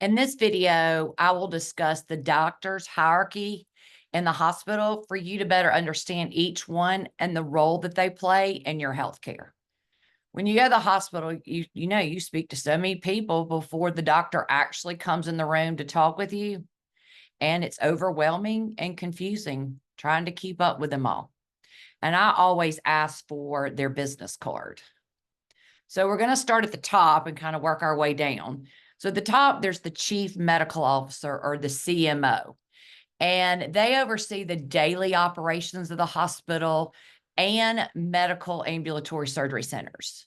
In this video, I will discuss the doctor's hierarchy in the hospital for you to better understand each one and the role that they play in your healthcare. When you go to the hospital, you speak to so many people before the doctor actually comes in the room to talk with you, and it's overwhelming and confusing trying to keep up with them all. And I always ask for their business card. So we're going to start at the top and kind of work our way down. So at the top, there's the chief medical officer, or the CMO, and they oversee the daily operations of the hospital and medical ambulatory surgery centers.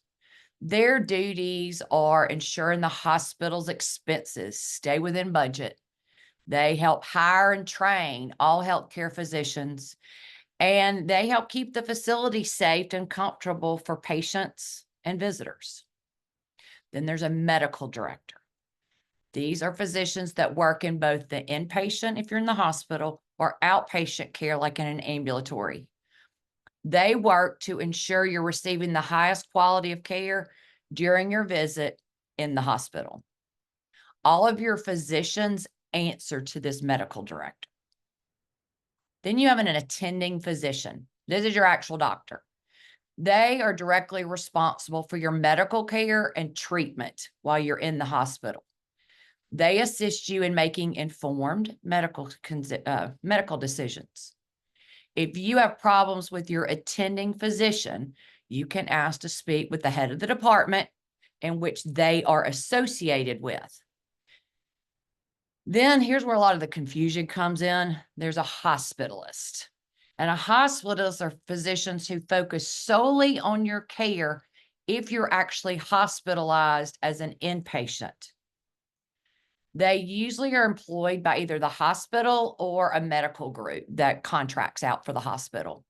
Their duties are ensuring the hospital's expenses stay within budget. They help hire and train all healthcare physicians, and they help keep the facility safe and comfortable for patients and visitors. Then there's a medical director. These are physicians that work in both the inpatient, if you're in the hospital, or outpatient care, like in an ambulatory. They work to ensure you're receiving the highest quality of care during your visit in the hospital. All of your physicians answer to this medical director. Then you have an attending physician. This is your actual doctor. They are directly responsible for your medical care and treatment while you're in the hospital. They assist you in making informed medical decisions. If you have problems with your attending physician, you can ask to speak with the head of the department in which they are associated with. Then here's where a lot of the confusion comes in. There's a hospitalist. And a hospitalist are physicians who focus solely on your care if you're actually hospitalized as an inpatient. They usually are employed by either the hospital or a medical group that contracts out for the hospital.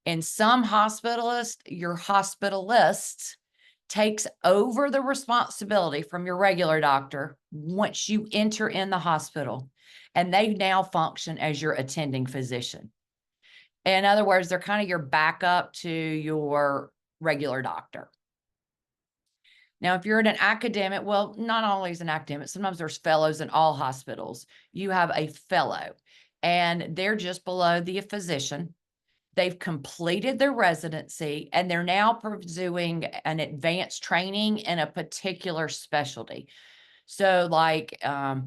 In some hospitalists, your hospitalist takes over the responsibility from your regular doctor once you enter in the hospital, and they now function as your attending physician. In other words, they're kind of your backup to your regular doctor. Now, if you're in an academic, well, not always an academic, sometimes there's fellows in all hospitals. You have a fellow, and they're just below the physician. They've completed their residency, and they're now pursuing an advanced training in a particular specialty. So like a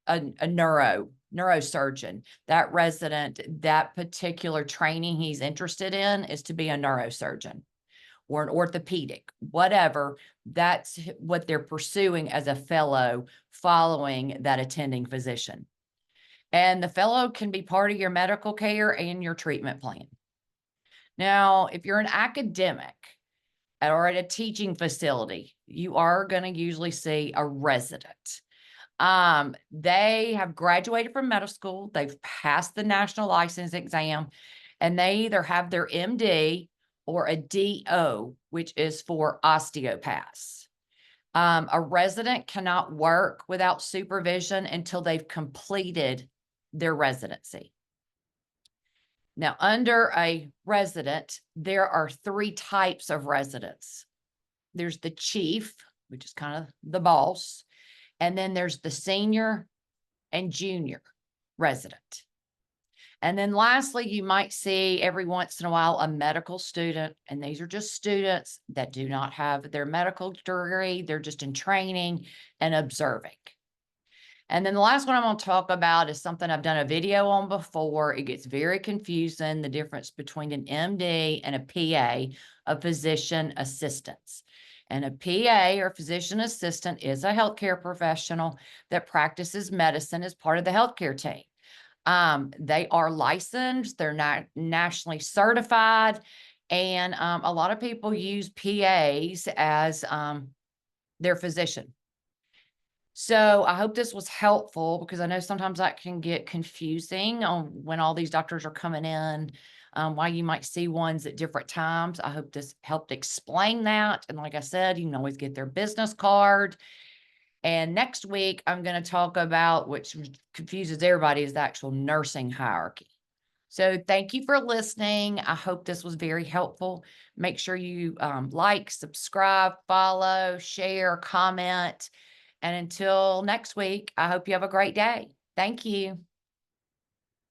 neurosurgeon, that resident, that particular training he's interested in is to be a neurosurgeon, or an orthopedic, whatever. That's what they're pursuing as a fellow following that attending physician. And the fellow can be part of your medical care and your treatment plan. Now, if you're an academic or at a teaching facility, you are going to usually see a resident. They have graduated from medical school, they've passed the national license exam, and they either have their MD or a DO, which is for osteopaths. A resident cannot work without supervision until they've completed their residency. Now, under a resident, there are three types of residents. There's the chief, which is kind of the boss, and then there's the senior and junior resident. And then lastly, you might see every once in a while a medical student, and these are just students that do not have their medical degree. They're just in training and observing. And then the last one I'm going to talk about is something I've done a video on before. It gets very confusing, the difference between an MD and a PA, a physician assistant. And a PA, or physician assistant, is a healthcare professional that practices medicine as part of the healthcare team. They are licensed, they're not nationally certified, and a lot of people use PAs as their physician. So I hope this was helpful, because I know sometimes that can get confusing on when all these doctors are coming in, why you might see ones at different times. I hope this helped explain that. And like I said, you can always get their business card. And next week, I'm going to talk about, which confuses everybody, is the actual nursing hierarchy. So thank you for listening. I hope this was very helpful. Make sure you like, subscribe, follow, share, comment, And until next week, I hope you have a great day. Thank you.